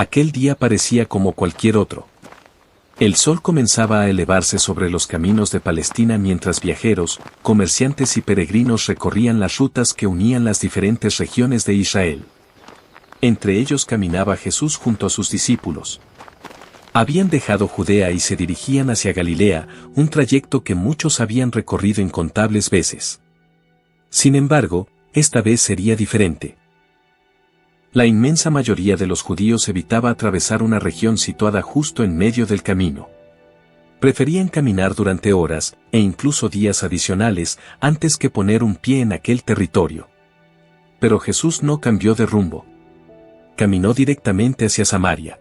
Aquel día parecía como cualquier otro. El sol comenzaba a elevarse sobre los caminos de Palestina mientras viajeros, comerciantes y peregrinos recorrían las rutas que unían las diferentes regiones de Israel. Entre ellos caminaba Jesús junto a sus discípulos. Habían dejado Judea y se dirigían hacia Galilea, un trayecto que muchos habían recorrido incontables veces. Sin embargo, esta vez sería diferente. La inmensa mayoría de los judíos evitaba atravesar una región situada justo en medio del camino. Preferían caminar durante horas, e incluso días adicionales, antes que poner un pie en aquel territorio. Pero Jesús no cambió de rumbo. Caminó directamente hacia Samaria.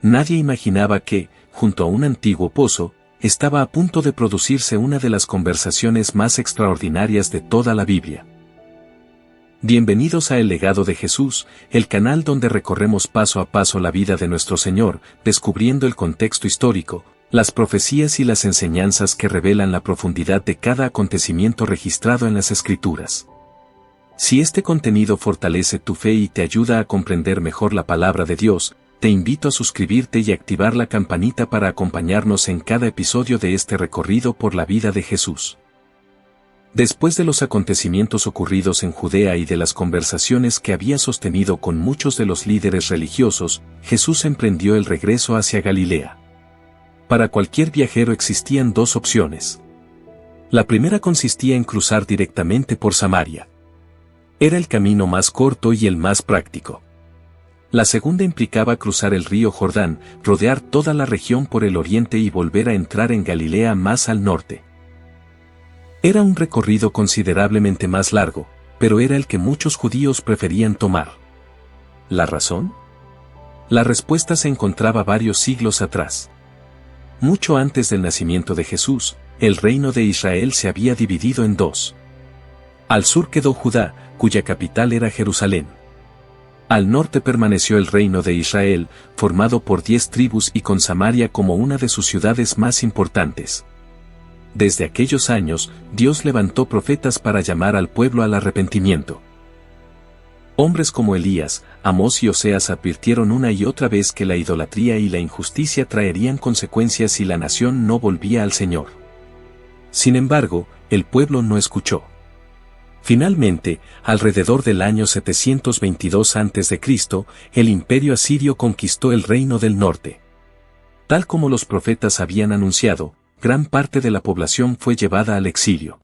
Nadie imaginaba que, junto a un antiguo pozo, estaba a punto de producirse una de las conversaciones más extraordinarias de toda la Biblia. Bienvenidos a El Legado de Jesús, el canal donde recorremos paso a paso la vida de nuestro Señor, descubriendo el contexto histórico, las profecías y las enseñanzas que revelan la profundidad de cada acontecimiento registrado en las Escrituras. Si este contenido fortalece tu fe y te ayuda a comprender mejor la palabra de Dios, te invito a suscribirte y activar la campanita para acompañarnos en cada episodio de este recorrido por la vida de Jesús. Después de los acontecimientos ocurridos en Judea y de las conversaciones que había sostenido con muchos de los líderes religiosos, Jesús emprendió el regreso hacia Galilea. Para cualquier viajero existían dos opciones. La primera consistía en cruzar directamente por Samaria. Era el camino más corto y el más práctico. La segunda implicaba cruzar el río Jordán, rodear toda la región por el oriente y volver a entrar en Galilea más al norte. Era un recorrido considerablemente más largo, pero era el que muchos judíos preferían tomar. ¿La razón? La respuesta se encontraba varios siglos atrás. Mucho antes del nacimiento de Jesús, el reino de Israel se había dividido en dos. Al sur quedó Judá, cuya capital era Jerusalén. Al norte permaneció el reino de Israel, formado por 10 tribus y con Samaria como una de sus ciudades más importantes. Desde aquellos años, Dios levantó profetas para llamar al pueblo al arrepentimiento. Hombres como Elías, Amós y Oseas advirtieron una y otra vez que la idolatría y la injusticia traerían consecuencias si la nación no volvía al Señor. Sin embargo, el pueblo no escuchó. Finalmente, alrededor del año 722 a.C., el imperio asirio conquistó el reino del norte. Tal como los profetas habían anunciado, gran parte de la población fue llevada al exilio.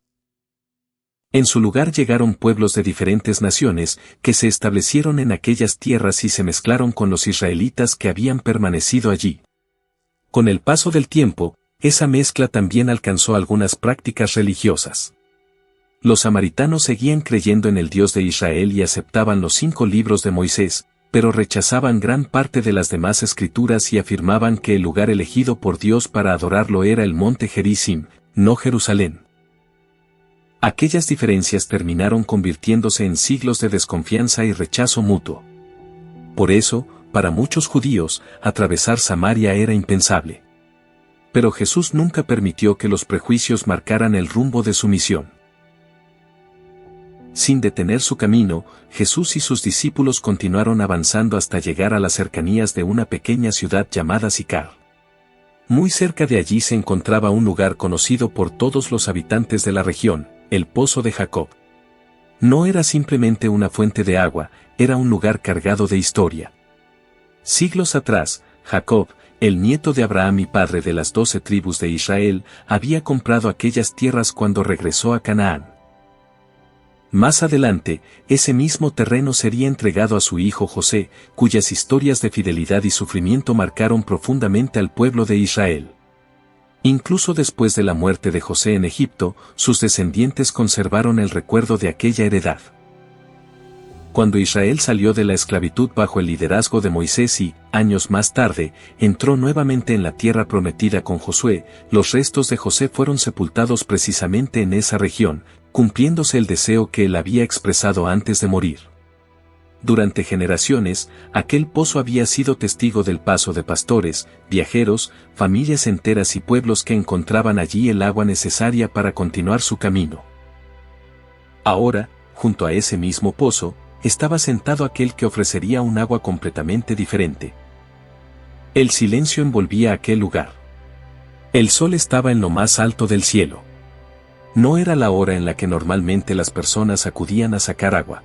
En su lugar llegaron pueblos de diferentes naciones que se establecieron en aquellas tierras y se mezclaron con los israelitas que habían permanecido allí. Con el paso del tiempo, esa mezcla también alcanzó algunas prácticas religiosas. Los samaritanos seguían creyendo en el Dios de Israel y aceptaban los 5 libros de Moisés, pero rechazaban gran parte de las demás escrituras y afirmaban que el lugar elegido por Dios para adorarlo era el monte Gerizim, no Jerusalén. Aquellas diferencias terminaron convirtiéndose en siglos de desconfianza y rechazo mutuo. Por eso, para muchos judíos, atravesar Samaria era impensable. Pero Jesús nunca permitió que los prejuicios marcaran el rumbo de su misión. Sin detener su camino, Jesús y sus discípulos continuaron avanzando hasta llegar a las cercanías de una pequeña ciudad llamada Sicar. Muy cerca de allí se encontraba un lugar conocido por todos los habitantes de la región, el Pozo de Jacob. No era simplemente una fuente de agua, era un lugar cargado de historia. Siglos atrás, Jacob, el nieto de Abraham y padre de las 12 tribus de Israel, había comprado aquellas tierras cuando regresó a Canaán. Más adelante, ese mismo terreno sería entregado a su hijo José, cuyas historias de fidelidad y sufrimiento marcaron profundamente al pueblo de Israel. Incluso después de la muerte de José en Egipto, sus descendientes conservaron el recuerdo de aquella heredad. Cuando Israel salió de la esclavitud bajo el liderazgo de Moisés y, años más tarde, entró nuevamente en la tierra prometida con Josué, los restos de José fueron sepultados precisamente en esa región, cumpliéndose el deseo que él había expresado antes de morir. Durante generaciones, aquel pozo había sido testigo del paso de pastores, viajeros, familias enteras y pueblos que encontraban allí el agua necesaria para continuar su camino. Ahora, junto a ese mismo pozo, estaba sentado aquel que ofrecería un agua completamente diferente. El silencio envolvía aquel lugar. El sol estaba en lo más alto del cielo. No era la hora en la que normalmente las personas acudían a sacar agua.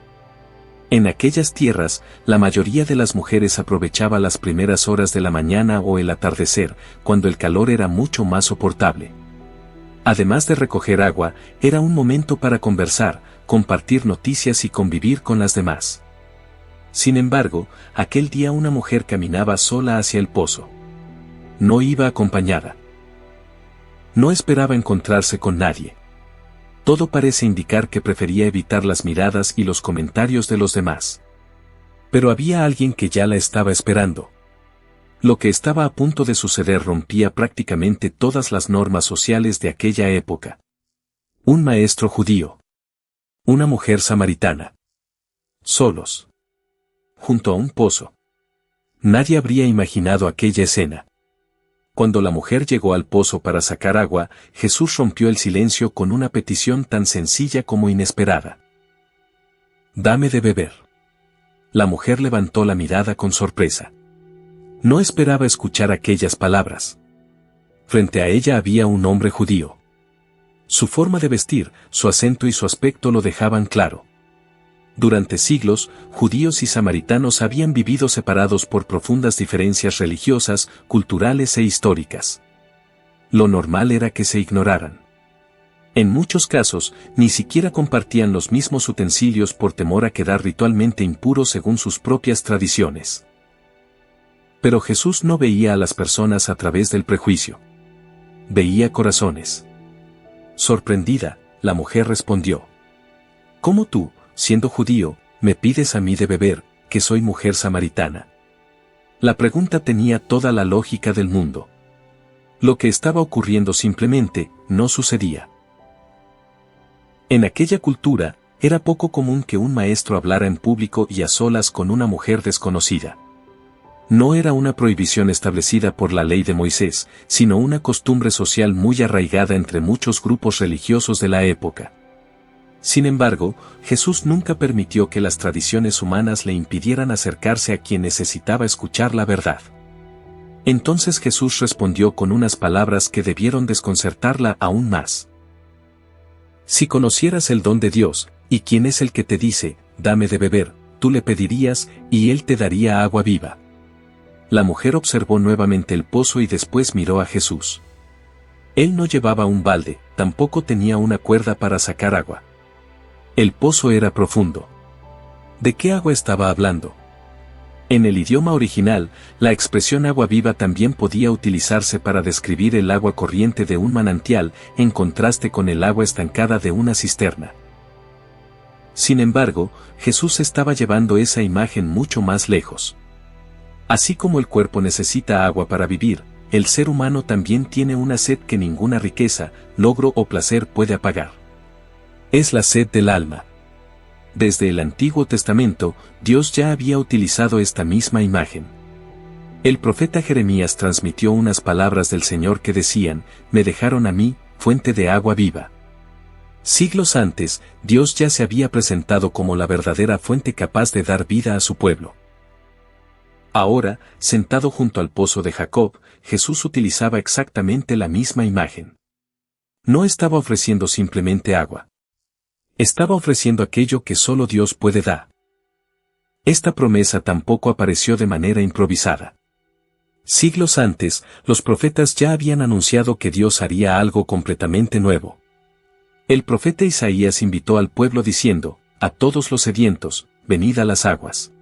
En aquellas tierras, la mayoría de las mujeres aprovechaba las primeras horas de la mañana o el atardecer, cuando el calor era mucho más soportable. Además de recoger agua, era un momento para conversar, compartir noticias y convivir con las demás. Sin embargo, aquel día una mujer caminaba sola hacia el pozo. No iba acompañada. No esperaba encontrarse con nadie. Todo parece indicar que prefería evitar las miradas y los comentarios de los demás. Pero había alguien que ya la estaba esperando. Lo que estaba a punto de suceder rompía prácticamente todas las normas sociales de aquella época. Un maestro judío. Una mujer samaritana. Solos. Junto a un pozo. Nadie habría imaginado aquella escena. Cuando la mujer llegó al pozo para sacar agua, Jesús rompió el silencio con una petición tan sencilla como inesperada. «Dame de beber». La mujer levantó la mirada con sorpresa. No esperaba escuchar aquellas palabras. Frente a ella había un hombre judío. Su forma de vestir, su acento y su aspecto lo dejaban claro. Durante siglos, judíos y samaritanos habían vivido separados por profundas diferencias religiosas, culturales e históricas. Lo normal era que se ignoraran. En muchos casos, ni siquiera compartían los mismos utensilios por temor a quedar ritualmente impuros según sus propias tradiciones. Pero Jesús no veía a las personas a través del prejuicio. Veía corazones. Sorprendida, la mujer respondió: «¿Cómo tú, siendo judío, me pides a mí de beber, que soy mujer samaritana?» La pregunta tenía toda la lógica del mundo. Lo que estaba ocurriendo simplemente no sucedía. En aquella cultura, era poco común que un maestro hablara en público y a solas con una mujer desconocida. No era una prohibición establecida por la ley de Moisés, sino una costumbre social muy arraigada entre muchos grupos religiosos de la época. Sin embargo, Jesús nunca permitió que las tradiciones humanas le impidieran acercarse a quien necesitaba escuchar la verdad. Entonces Jesús respondió con unas palabras que debieron desconcertarla aún más. «Si conocieras el don de Dios, y quién es el que te dice, dame de beber, tú le pedirías, y él te daría agua viva». La mujer observó nuevamente el pozo y después miró a Jesús. Él no llevaba un balde, tampoco tenía una cuerda para sacar agua. El pozo era profundo. ¿De qué agua estaba hablando? En el idioma original, la expresión agua viva también podía utilizarse para describir el agua corriente de un manantial, en contraste con el agua estancada de una cisterna. Sin embargo, Jesús estaba llevando esa imagen mucho más lejos. Así como el cuerpo necesita agua para vivir, el ser humano también tiene una sed que ninguna riqueza, logro o placer puede apagar. Es la sed del alma. Desde el Antiguo Testamento, Dios ya había utilizado esta misma imagen. El profeta Jeremías transmitió unas palabras del Señor que decían: «Me dejaron a mí, fuente de agua viva». Siglos antes, Dios ya se había presentado como la verdadera fuente capaz de dar vida a su pueblo. Ahora, sentado junto al pozo de Jacob, Jesús utilizaba exactamente la misma imagen. No estaba ofreciendo simplemente agua. Estaba ofreciendo aquello que solo Dios puede dar. Esta promesa tampoco apareció de manera improvisada. Siglos antes, los profetas ya habían anunciado que Dios haría algo completamente nuevo. El profeta Isaías invitó al pueblo diciendo: «A todos los sedientos, venid a las aguas».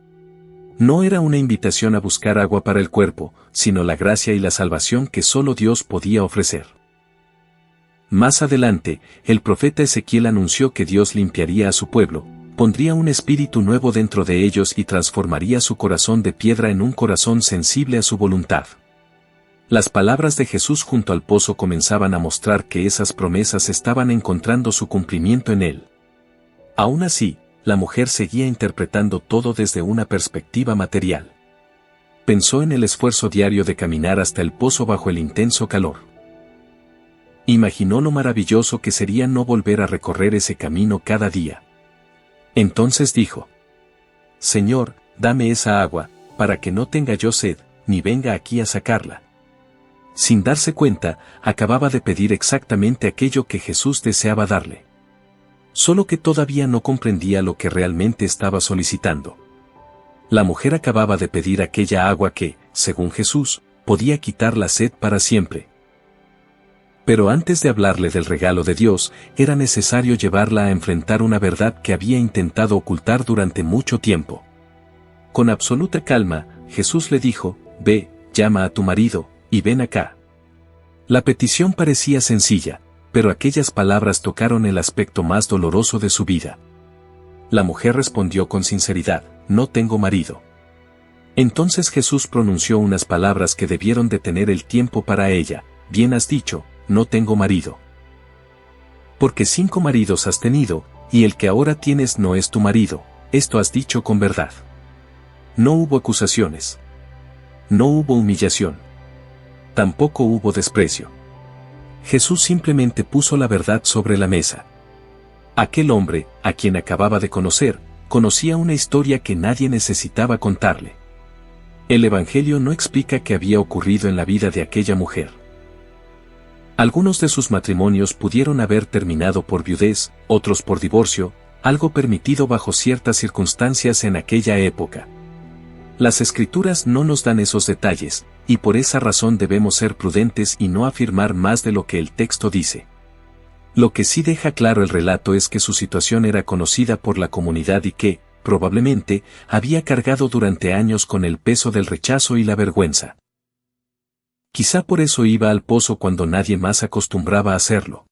No era una invitación a buscar agua para el cuerpo, sino la gracia y la salvación que solo Dios podía ofrecer. Más adelante, el profeta Ezequiel anunció que Dios limpiaría a su pueblo, pondría un espíritu nuevo dentro de ellos y transformaría su corazón de piedra en un corazón sensible a su voluntad. Las palabras de Jesús junto al pozo comenzaban a mostrar que esas promesas estaban encontrando su cumplimiento en él. Aún así, la mujer seguía interpretando todo desde una perspectiva material. Pensó en el esfuerzo diario de caminar hasta el pozo bajo el intenso calor. Imaginó lo maravilloso que sería no volver a recorrer ese camino cada día. Entonces dijo: Señor, dame esa agua, para que no tenga yo sed, ni venga aquí a sacarla. Sin darse cuenta, acababa de pedir exactamente aquello que Jesús deseaba darle. Solo que todavía no comprendía lo que realmente estaba solicitando. La mujer acababa de pedir aquella agua que, según Jesús, podía quitar la sed para siempre. Pero antes de hablarle del regalo de Dios, era necesario llevarla a enfrentar una verdad que había intentado ocultar durante mucho tiempo. Con absoluta calma, Jesús le dijo, «Ve, llama a tu marido, y ven acá». La petición parecía sencilla, pero aquellas palabras tocaron el aspecto más doloroso de su vida. La mujer respondió con sinceridad, «No tengo marido». Entonces Jesús pronunció unas palabras que debieron detener el tiempo para ella, «Bien has dicho, no tengo marido. Porque 5 maridos has tenido, y el que ahora tienes no es tu marido, esto has dicho con verdad». No hubo acusaciones. No hubo humillación. Tampoco hubo desprecio. Jesús simplemente puso la verdad sobre la mesa. Aquel hombre, a quien acababa de conocer, conocía una historia que nadie necesitaba contarle. El Evangelio no explica qué había ocurrido en la vida de aquella mujer. Algunos de sus matrimonios pudieron haber terminado por viudez, otros por divorcio, algo permitido bajo ciertas circunstancias en aquella época. Las Escrituras no nos dan esos detalles, y por esa razón debemos ser prudentes y no afirmar más de lo que el texto dice. Lo que sí deja claro el relato es que su situación era conocida por la comunidad y que, probablemente, había cargado durante años con el peso del rechazo y la vergüenza. Quizá por eso iba al pozo cuando nadie más acostumbraba a hacerlo.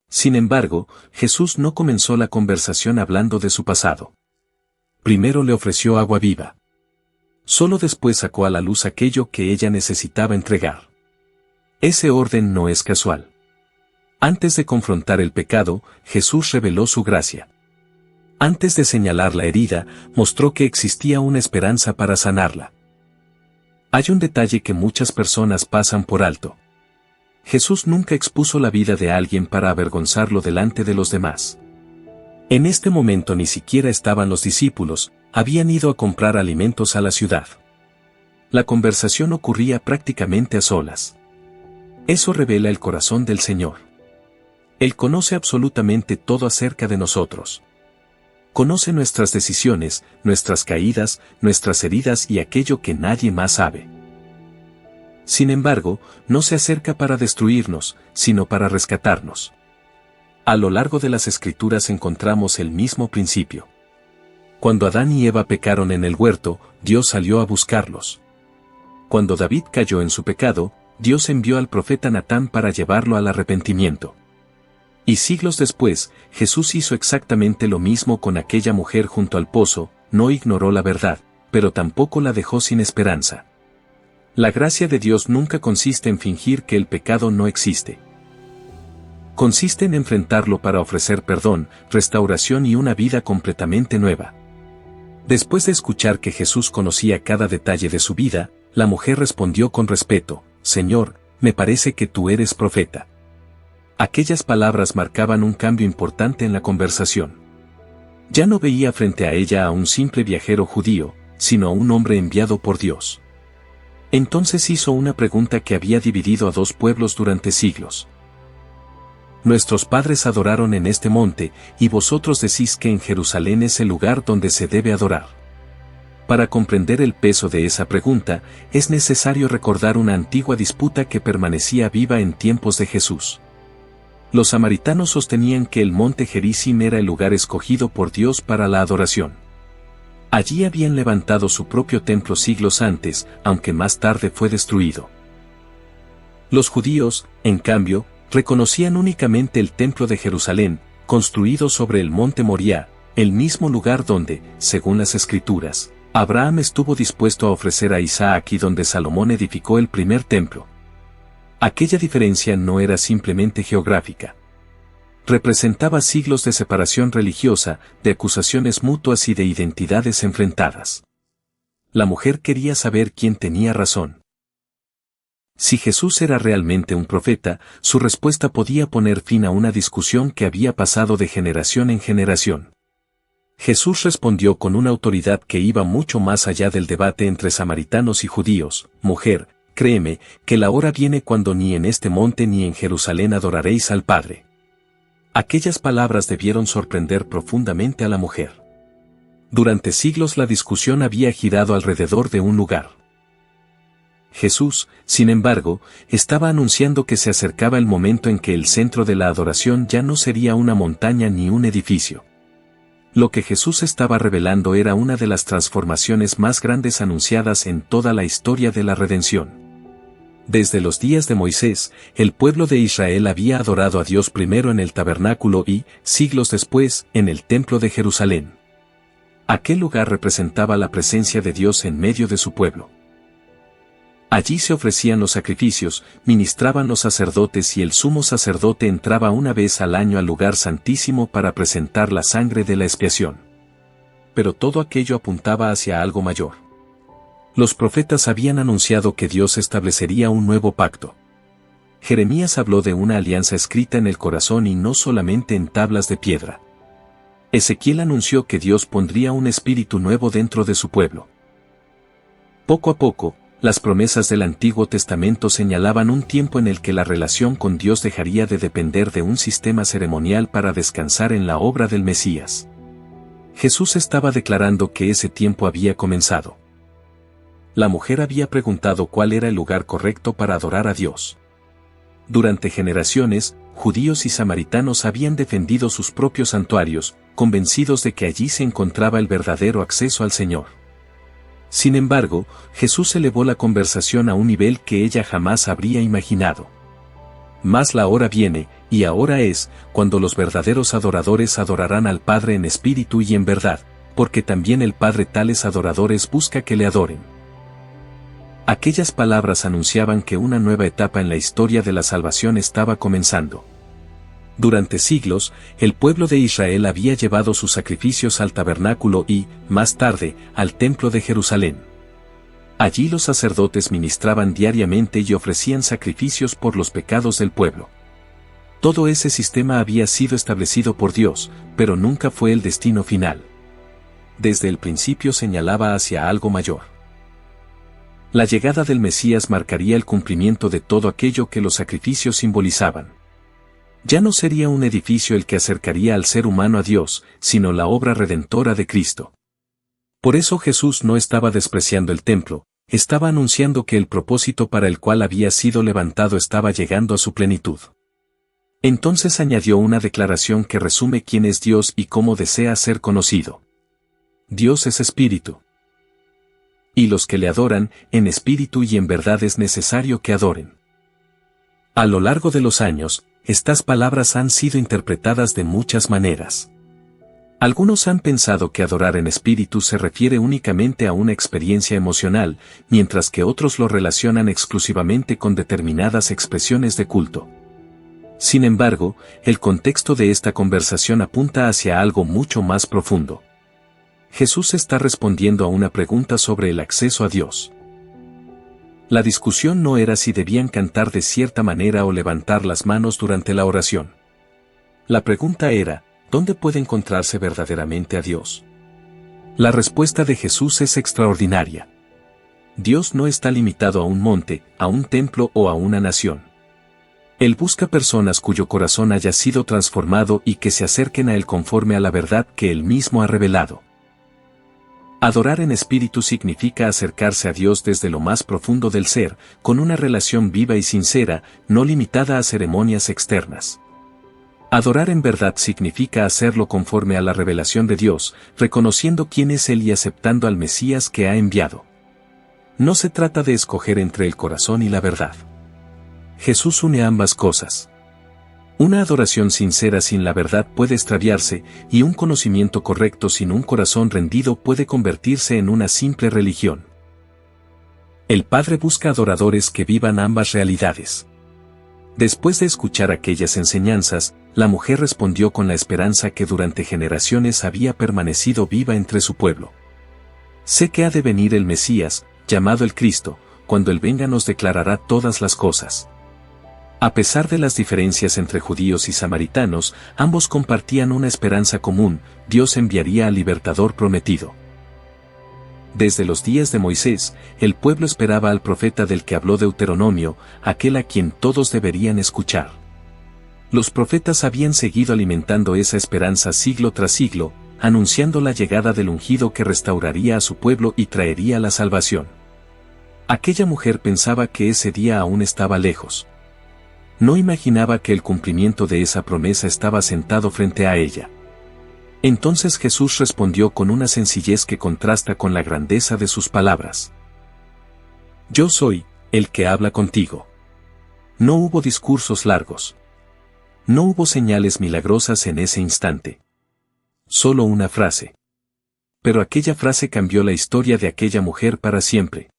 Sin embargo, Jesús no comenzó la conversación hablando de su pasado. Primero le ofreció agua viva. Solo después sacó a la luz aquello que ella necesitaba entregar. Ese orden no es casual. Antes de confrontar el pecado, Jesús reveló su gracia. Antes de señalar la herida, mostró que existía una esperanza para sanarla. Hay un detalle que muchas personas pasan por alto. Jesús nunca expuso la vida de alguien para avergonzarlo delante de los demás. En este momento ni siquiera estaban los discípulos, habían ido a comprar alimentos a la ciudad. La conversación ocurría prácticamente a solas. Eso revela el corazón del Señor. Él conoce absolutamente todo acerca de nosotros. Conoce nuestras decisiones, nuestras caídas, nuestras heridas y aquello que nadie más sabe. Sin embargo, no se acerca para destruirnos, sino para rescatarnos. A lo largo de las Escrituras encontramos el mismo principio. Cuando Adán y Eva pecaron en el huerto, Dios salió a buscarlos. Cuando David cayó en su pecado, Dios envió al profeta Natán para llevarlo al arrepentimiento. Y siglos después, Jesús hizo exactamente lo mismo con aquella mujer junto al pozo, no ignoró la verdad, pero tampoco la dejó sin esperanza. La gracia de Dios nunca consiste en fingir que el pecado no existe. Consiste en enfrentarlo para ofrecer perdón, restauración y una vida completamente nueva. Después de escuchar que Jesús conocía cada detalle de su vida, la mujer respondió con respeto, «Señor, me parece que tú eres profeta». Aquellas palabras marcaban un cambio importante en la conversación. Ya no veía frente a ella a un simple viajero judío, sino a un hombre enviado por Dios. Entonces hizo una pregunta que había dividido a 2 pueblos durante siglos. Nuestros padres adoraron en este monte, y vosotros decís que en Jerusalén es el lugar donde se debe adorar. Para comprender el peso de esa pregunta, es necesario recordar una antigua disputa que permanecía viva en tiempos de Jesús. Los samaritanos sostenían que el monte Gerizim era el lugar escogido por Dios para la adoración. Allí habían levantado su propio templo siglos antes, aunque más tarde fue destruido. Los judíos, en cambio, reconocían únicamente el templo de Jerusalén, construido sobre el monte Moriah, el mismo lugar donde, según las Escrituras, Abraham estuvo dispuesto a ofrecer a Isaac y donde Salomón edificó el primer templo. Aquella diferencia no era simplemente geográfica. Representaba siglos de separación religiosa, de acusaciones mutuas y de identidades enfrentadas. La mujer quería saber quién tenía razón. Si Jesús era realmente un profeta, su respuesta podía poner fin a una discusión que había pasado de generación en generación. Jesús respondió con una autoridad que iba mucho más allá del debate entre samaritanos y judíos: mujer, créeme, que la hora viene cuando ni en este monte ni en Jerusalén adoraréis al Padre. Aquellas palabras debieron sorprender profundamente a la mujer. Durante siglos la discusión había girado alrededor de un lugar. Jesús, sin embargo, estaba anunciando que se acercaba el momento en que el centro de la adoración ya no sería una montaña ni un edificio. Lo que Jesús estaba revelando era una de las transformaciones más grandes anunciadas en toda la historia de la redención. Desde los días de Moisés, el pueblo de Israel había adorado a Dios primero en el tabernáculo y, siglos después, en el templo de Jerusalén. Aquel lugar representaba la presencia de Dios en medio de su pueblo. Allí se ofrecían los sacrificios, ministraban los sacerdotes y el sumo sacerdote entraba una vez al año al lugar santísimo para presentar la sangre de la expiación. Pero todo aquello apuntaba hacia algo mayor. Los profetas habían anunciado que Dios establecería un nuevo pacto. Jeremías habló de una alianza escrita en el corazón y no solamente en tablas de piedra. Ezequiel anunció que Dios pondría un espíritu nuevo dentro de su pueblo. Poco a poco, las promesas del Antiguo Testamento señalaban un tiempo en el que la relación con Dios dejaría de depender de un sistema ceremonial para descansar en la obra del Mesías. Jesús estaba declarando que ese tiempo había comenzado. La mujer había preguntado cuál era el lugar correcto para adorar a Dios. Durante generaciones, judíos y samaritanos habían defendido sus propios santuarios, convencidos de que allí se encontraba el verdadero acceso al Señor. Sin embargo, Jesús elevó la conversación a un nivel que ella jamás habría imaginado. Mas la hora viene, y ahora es, cuando los verdaderos adoradores adorarán al Padre en espíritu y en verdad, porque también el Padre tales adoradores busca que le adoren. Aquellas palabras anunciaban que una nueva etapa en la historia de la salvación estaba comenzando. Durante siglos, el pueblo de Israel había llevado sus sacrificios al tabernáculo y, más tarde, al templo de Jerusalén. Allí los sacerdotes ministraban diariamente y ofrecían sacrificios por los pecados del pueblo. Todo ese sistema había sido establecido por Dios, pero nunca fue el destino final. Desde el principio señalaba hacia algo mayor. La llegada del Mesías marcaría el cumplimiento de todo aquello que los sacrificios simbolizaban. Ya no sería un edificio el que acercaría al ser humano a Dios, sino la obra redentora de Cristo. Por eso Jesús no estaba despreciando el templo, estaba anunciando que el propósito para el cual había sido levantado estaba llegando a su plenitud. Entonces añadió una declaración que resume quién es Dios y cómo desea ser conocido. Dios es espíritu. Y los que le adoran, en espíritu y en verdad es necesario que adoren. A lo largo de los años, estas palabras han sido interpretadas de muchas maneras. Algunos han pensado que adorar en espíritu se refiere únicamente a una experiencia emocional, mientras que otros lo relacionan exclusivamente con determinadas expresiones de culto. Sin embargo, el contexto de esta conversación apunta hacia algo mucho más profundo. Jesús está respondiendo a una pregunta sobre el acceso a Dios. La discusión no era si debían cantar de cierta manera o levantar las manos durante la oración. La pregunta era, ¿dónde puede encontrarse verdaderamente a Dios? La respuesta de Jesús es extraordinaria. Dios no está limitado a un monte, a un templo o a una nación. Él busca personas cuyo corazón haya sido transformado y que se acerquen a Él conforme a la verdad que Él mismo ha revelado. Adorar en espíritu significa acercarse a Dios desde lo más profundo del ser, con una relación viva y sincera, no limitada a ceremonias externas. Adorar en verdad significa hacerlo conforme a la revelación de Dios, reconociendo quién es Él y aceptando al Mesías que ha enviado. No se trata de escoger entre el corazón y la verdad. Jesús une ambas cosas. Una adoración sincera sin la verdad puede extraviarse, y un conocimiento correcto sin un corazón rendido puede convertirse en una simple religión. El Padre busca adoradores que vivan ambas realidades. Después de escuchar aquellas enseñanzas, la mujer respondió con la esperanza que durante generaciones había permanecido viva entre su pueblo. Sé que ha de venir el Mesías, llamado el Cristo, cuando Él venga nos declarará todas las cosas. A pesar de las diferencias entre judíos y samaritanos, ambos compartían una esperanza común: Dios enviaría al libertador prometido. Desde los días de Moisés, el pueblo esperaba al profeta del que habló Deuteronomio, aquel a quien todos deberían escuchar. Los profetas habían seguido alimentando esa esperanza siglo tras siglo, anunciando la llegada del ungido que restauraría a su pueblo y traería la salvación. Aquella mujer pensaba que ese día aún estaba lejos. No imaginaba que el cumplimiento de esa promesa estaba sentado frente a ella. Entonces Jesús respondió con una sencillez que contrasta con la grandeza de sus palabras. Yo soy el que habla contigo. No hubo discursos largos. No hubo señales milagrosas en ese instante. Solo una frase. Pero aquella frase cambió la historia de aquella mujer para siempre.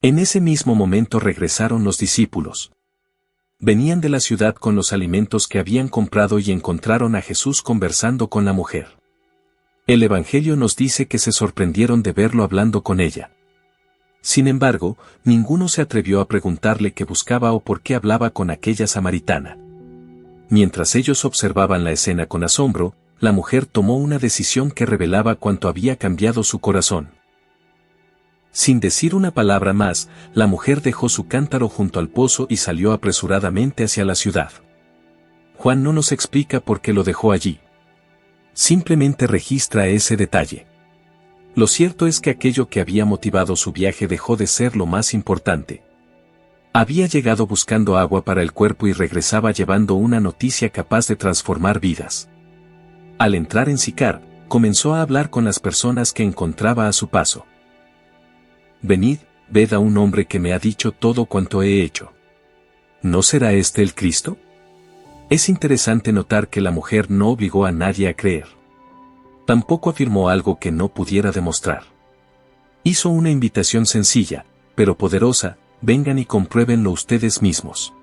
En ese mismo momento regresaron los discípulos. Venían de la ciudad con los alimentos que habían comprado y encontraron a Jesús conversando con la mujer. El Evangelio nos dice que se sorprendieron de verlo hablando con ella. Sin embargo, ninguno se atrevió a preguntarle qué buscaba o por qué hablaba con aquella samaritana. Mientras ellos observaban la escena con asombro, la mujer tomó una decisión que revelaba cuánto había cambiado su corazón. Sin decir una palabra más, la mujer dejó su cántaro junto al pozo y salió apresuradamente hacia la ciudad. Juan no nos explica por qué lo dejó allí. Simplemente registra ese detalle. Lo cierto es que aquello que había motivado su viaje dejó de ser lo más importante. Había llegado buscando agua para el cuerpo y regresaba llevando una noticia capaz de transformar vidas. Al entrar en Sicar, comenzó a hablar con las personas que encontraba a su paso. Venid, ved a un hombre que me ha dicho todo cuanto he hecho. ¿No será este el Cristo? Es interesante notar que la mujer no obligó a nadie a creer. Tampoco afirmó algo que no pudiera demostrar. Hizo una invitación sencilla, pero poderosa: vengan y compruébenlo ustedes mismos.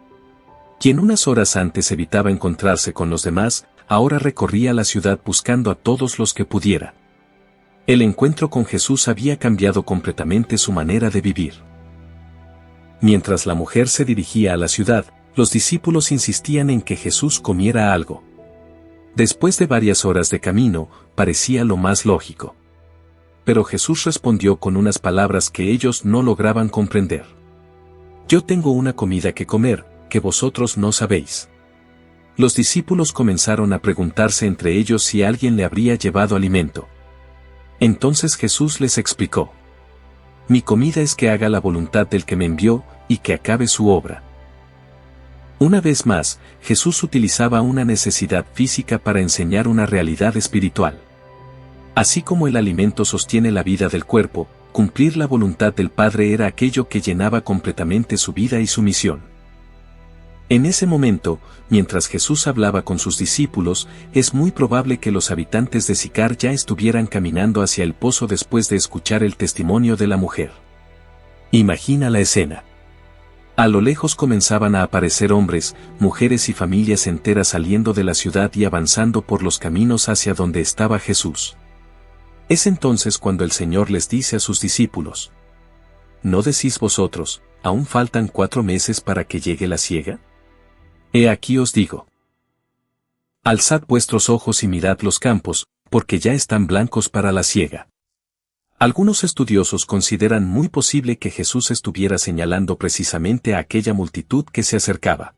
Quien unas horas antes evitaba encontrarse con los demás, ahora recorría la ciudad buscando a todos los que pudiera. El encuentro con Jesús había cambiado completamente su manera de vivir. Mientras la mujer se dirigía a la ciudad, los discípulos insistían en que Jesús comiera algo. Después de varias horas de camino, parecía lo más lógico. Pero Jesús respondió con unas palabras que ellos no lograban comprender. Yo tengo una comida que comer, que vosotros no sabéis. Los discípulos comenzaron a preguntarse entre ellos si alguien le habría llevado alimento. Entonces Jesús les explicó: mi comida es que haga la voluntad del que me envió, y que acabe su obra. Una vez más, Jesús utilizaba una necesidad física para enseñar una realidad espiritual. Así como el alimento sostiene la vida del cuerpo, cumplir la voluntad del Padre era aquello que llenaba completamente su vida y su misión. En ese momento, mientras Jesús hablaba con sus discípulos, es muy probable que los habitantes de Sicar ya estuvieran caminando hacia el pozo después de escuchar el testimonio de la mujer. Imagina la escena. A lo lejos comenzaban a aparecer hombres, mujeres y familias enteras saliendo de la ciudad y avanzando por los caminos hacia donde estaba Jesús. Es entonces cuando el Señor les dice a sus discípulos: ¿no decís vosotros, aún faltan 4 meses para que llegue la siega? He aquí os digo: alzad vuestros ojos y mirad los campos, porque ya están blancos para la siega. Algunos estudiosos consideran muy posible que Jesús estuviera señalando precisamente a aquella multitud que se acercaba.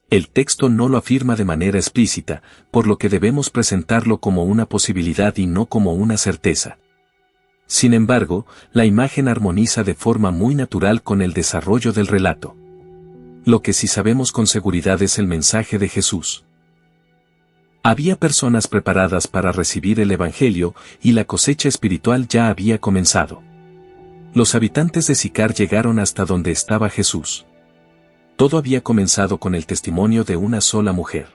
El texto no lo afirma de manera explícita, por lo que debemos presentarlo como una posibilidad y no como una certeza. Sin embargo, la imagen armoniza de forma muy natural con el desarrollo del relato. Lo que sí sabemos con seguridad es el mensaje de Jesús. Había personas preparadas para recibir el Evangelio, y la cosecha espiritual ya había comenzado. Los habitantes de Sicar llegaron hasta donde estaba Jesús. Todo había comenzado con el testimonio de una sola mujer.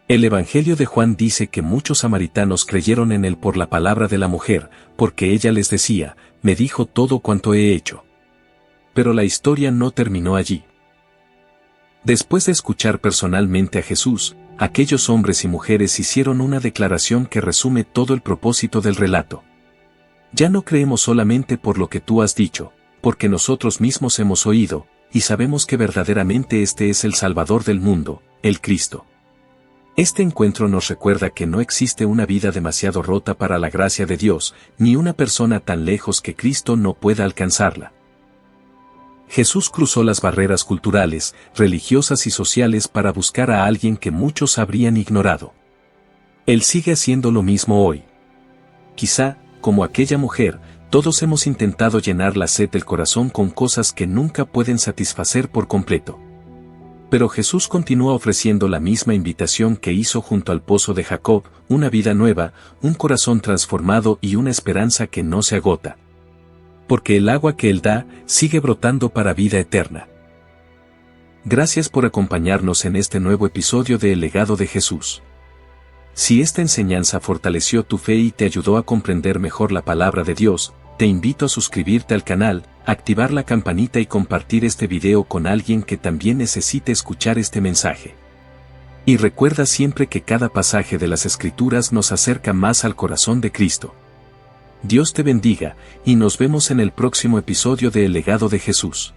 El Evangelio de Juan dice que muchos samaritanos creyeron en él por la palabra de la mujer, porque ella les decía: me dijo todo cuanto he hecho. Pero la historia no terminó allí. Después de escuchar personalmente a Jesús, aquellos hombres y mujeres hicieron una declaración que resume todo el propósito del relato. Ya no creemos solamente por lo que tú has dicho, porque nosotros mismos hemos oído, y sabemos que verdaderamente este es el Salvador del mundo, el Cristo. Este encuentro nos recuerda que no existe una vida demasiado rota para la gracia de Dios, ni una persona tan lejos que Cristo no pueda alcanzarla. Jesús cruzó las barreras culturales, religiosas y sociales para buscar a alguien que muchos habrían ignorado. Él sigue haciendo lo mismo hoy. Quizá, como aquella mujer, todos hemos intentado llenar la sed del corazón con cosas que nunca pueden satisfacer por completo. Pero Jesús continúa ofreciendo la misma invitación que hizo junto al pozo de Jacob, una vida nueva, un corazón transformado y una esperanza que no se agota. Porque el agua que Él da, sigue brotando para vida eterna. Gracias por acompañarnos en este nuevo episodio de El legado de Jesús. Si esta enseñanza fortaleció tu fe y te ayudó a comprender mejor la palabra de Dios, te invito a suscribirte al canal, activar la campanita y compartir este video con alguien que también necesite escuchar este mensaje. Y recuerda siempre que cada pasaje de las Escrituras nos acerca más al corazón de Cristo. Dios te bendiga, y nos vemos en el próximo episodio de El legado de Jesús.